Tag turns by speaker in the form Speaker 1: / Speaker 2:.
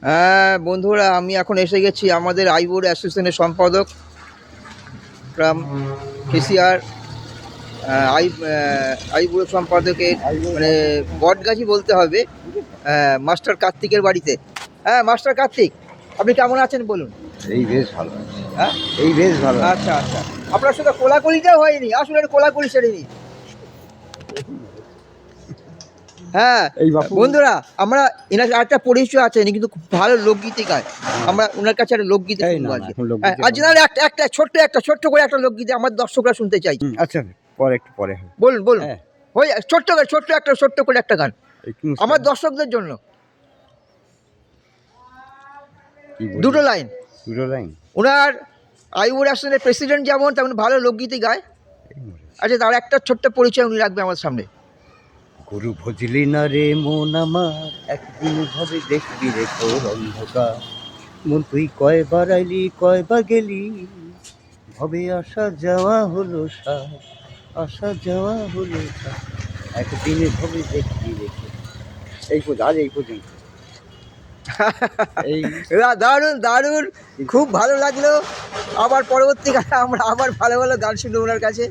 Speaker 1: হ্যাঁ বন্ধুরা, আমি এখন এসে গেছি আমাদের আইবুড়ো অ্যাসোসিয়েশনের সম্পাদক ফ্রম কেসিআর আইবুড়ো সম্পাদকের মানে বটগাছি বলতে হবে, মাস্টার কার্তিকের বাড়িতে। হ্যাঁ মাস্টার কার্তিক, আপনি কেমন আছেন বলুন?
Speaker 2: এই বেশ ভালো।
Speaker 1: হ্যাঁ
Speaker 2: এই বেশ ভালো।
Speaker 1: আচ্ছা আচ্ছা, আপনার সাথে কোলাকুলিটাও হয়নি, আসলে একটু কোলাকুলি সেরে নিই। হ্যাঁ
Speaker 2: এই বাপু।
Speaker 1: বন্ধুরা, আমরা এনার একটা পরিচয় আছে, ইনি কিন্তু খুব ভালো লোকগীতি গায়। আমরা ওনার কাছে একটা লোকগীতি
Speaker 2: এই
Speaker 1: শুনবো
Speaker 2: না,
Speaker 1: আজকে।
Speaker 2: এখন লোকগীতি
Speaker 1: হ্যাঁ, আজ না একটা ছোট্ট করে একটা লোকগীতি আমার দর্শকরা শুনতে চাই।
Speaker 2: আচ্ছা, পরে একটু পরে হবে।
Speaker 1: বলুন বলুন।
Speaker 2: হ্যাঁ।
Speaker 1: ওই ছোট্ট করে একটা গান আমার দর্শকদের জন্য, দুটো লাইন। ওনার আইবুড়ো অ্যাসোসিয়েশনের প্রেসিডেন্ট যেমন তেমন ভালো লোকগীতি গায়। আচ্ছা, তার একটা ছোট্ট পরিচয় উনি রাখবে আমার সামনে।
Speaker 2: গুরু ভজলি না রে মন আমার, একদিন ভাবে দেখবি রে তোর অন্ধকার। মন তুই কয়বার আইলি কয়বার গেলি, ভবে আসা যাওয়া হলো সার, আসা যাওয়া হলো সার, একদিনে ভবে দেখবি রে। এই পর্যন্ত, আজ এই পর্যন্ত। এই
Speaker 1: দারুণ দারুণ, খুব ভালো লাগলো। আবার পরবর্তীকালে আমরা আবার ভালো ভালো গান শুনবো ওনার কাছে।